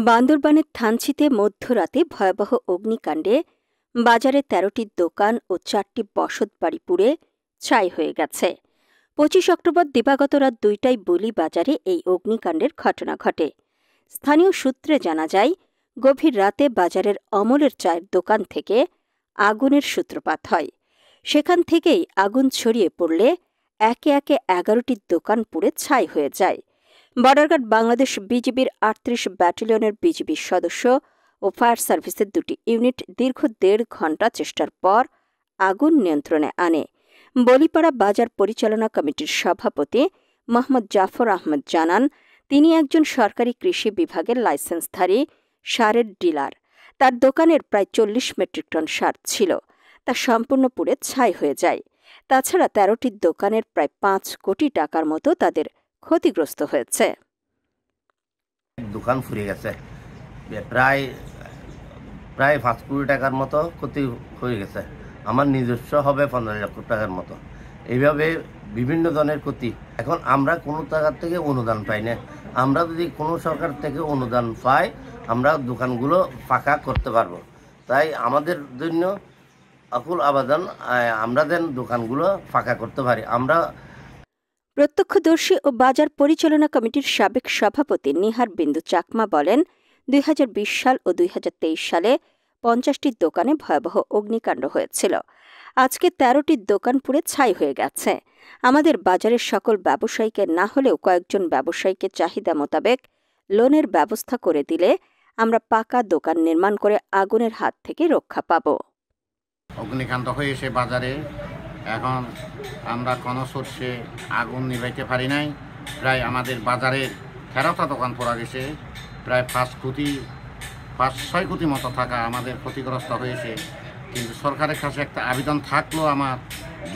বান্দরবানের থানচিতে মধ্যরাতে ভয়াবহ অগ্নিকাণ্ডে বাজারে ১৩টি দোকান ও ৪টি বসতবাড়ি পুড়ে ছাই হয়ে গেছে। ২৫ অক্টোবর দিবাগত রাত ২টায় বলি বাজারে এই অগ্নিকাণ্ডের ঘটনা ঘটে। স্থানীয় সূত্রে জানা যায়, গভীর রাতে বাজারের অমলের চায়ের দোকান থেকে আগুনের সূত্রপাত হয়। সেখান থেকেই আগুন ছড়িয়ে পড়লে একে একে ১১টি দোকান পুড়ে ছাই হয়ে যায়। বর্ডার গার্ড বাংলাদেশ বিজিবির ৩৮ ব্যাটালিয়নের বিজিবির সদস্য ও ফায়ার সার্ভিসের ২টি ইউনিট দীর্ঘ ১.৫ ঘণ্টা চেষ্টার পর আগুন নিয়ন্ত্রণে আনে। বলিপাড়া বাজার পরিচালনা কমিটির সভাপতি মোহাম্মদ জাফর আহমদ জানান, তিনি একজন সরকারি কৃষি বিভাগের লাইসেন্সধারী সারের ডিলার। তার দোকানের প্রায় ৪০ মেট্রিক টন সার ছিল, তা সম্পূর্ণ পুড়ে ছাই হয়ে যায়। তাছাড়া ১৩টি দোকানের প্রায় ৫ কোটি টাকার মতো তাদের ক্ষতিগ্রস্ত হয়েছে। দোকান ফুরিয়ে গেছে, প্রায় ৫ কোটি টাকার মতো ক্ষতি হয়ে গেছে। আমার নিজস্ব হবে ১৫ লক্ষ টাকার মতো। এইভাবে বিভিন্ন ধরনের ক্ষতি। এখন আমরা কোনো জায়গার থেকে অনুদান পাই না। আমরা যদি কোনো সরকার থেকে অনুদান পাই, আমরা দোকানগুলো ফাঁকা করতে পারবো। তাই আমাদের জন্য আকুল আবেদন, আমরা যেন দোকানগুলো ফাঁকা করতে পারি। আমরা প্রত্যক্ষদর্শী ও বাজার পরিচালনা কমিটির সাবেক সভাপতি নিহার বিন্দু চাকমা বলেন, ২০২০ সাল ও ২০২৩ সালে ৫০টি দোকানে ভয়াবহ অগ্নিকাণ্ড হয়েছিল। আজকে ১৩টি দোকান পুড়ে ছাই হয়ে গেছে। আমাদের বাজারের সকল ব্যবসায়ীকে না হলেও কয়েকজন ব্যবসায়ীকে চাহিদা মোতাবেক লোনের ব্যবস্থা করে দিলে আমরা পাকা দোকান নির্মাণ করে আগুনের হাত থেকে রক্ষা পাব। অগ্নিকাণ্ড হয়েছে বাজারে, এখন আমরা কোনো সোর্সে আগুন নিভাইতে পারি নাই। প্রায় আমাদের বাজারের ১৩টা দোকান পড়া গেছে, প্রায় ৫-৬ কোটি মতো টাকা আমাদের ক্ষতিগ্রস্ত হয়েছে। কিন্তু সরকারের কাছে একটা আবেদন থাকলো আমার,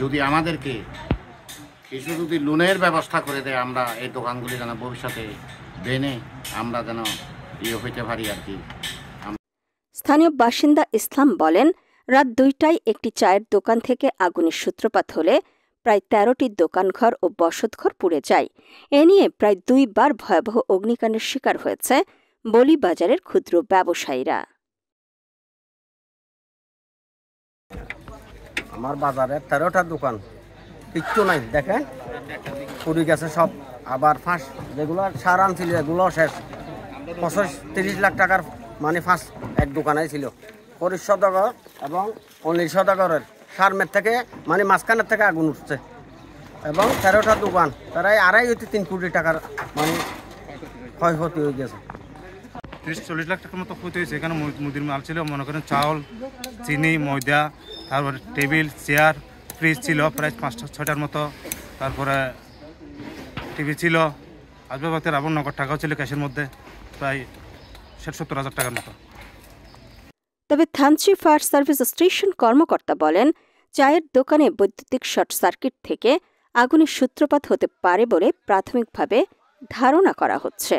যদি আমাদেরকে কিছু যদি লোনের ব্যবস্থা করে দেয়, আমরা এই দোকানগুলি যেন ভবিষ্যতে বেনে আমরা যেন হইতে পারি আর কি। স্থানীয় বাসিন্দা ইসলাম বলেন, রাত ২টায় একটি চায়ের দোকান থেকে আগুনের সূত্রপাত হলে প্রায় ১৩টি দোকানঘর ও বসতঘর পুড়ে যায়। এ নিয়ে প্রায় ২ বার ভয়াবহ অগ্নিকাণ্ডের শিকার হয়েছে বলি বাজারের ক্ষুদ্র ব্যবসায়ীরা। আমার বাজারে ১৩টা দোকান, কিচ্ছু নাই, দেখেন পুড়ে গেছে সব। আবার ফাঁস যেগুলো সার আনছিল এগুলো শেষ। ৩০ লাখ টাকার মানে ফাঁস এক দোকানে ছিল। ২৫ সদাগর এবং ১৯ সদাগরের সারমের থেকে মানে মাঝখানের থেকে আগুন উঠছে এবং ১৩টা দোকান, তারাই ২.৫-৩ কোটি টাকার মানে ক্ষয়ক্ষতি হয়ে গেছে। ৩০-৪০ লাখ টাকার মতো ক্ষতি হয়েছে। এখানে মুদির মাল ছিল, মনে করেন চাউল, চিনি, ময়দা, তারপরে টেবিল, চেয়ার, ফ্রিজ ছিল প্রায় ৫-৬টার মতো, তারপরে টিভি ছিল, আসবাবপত্রের আবার নগদ টাকাও ছিল ক্যাশের মধ্যে, প্রায় ৬০-৭০ হাজার টাকার মতো। তবে থানচি ফায়ার সার্ভিস স্টেশন কর্মকর্তা বলেন, চায়ের দোকানে বৈদ্যুতিক শর্ট সার্কিট থেকে আগুনের সূত্রপাত হতে পারে বলে প্রাথমিকভাবে ধারণা করা হচ্ছে।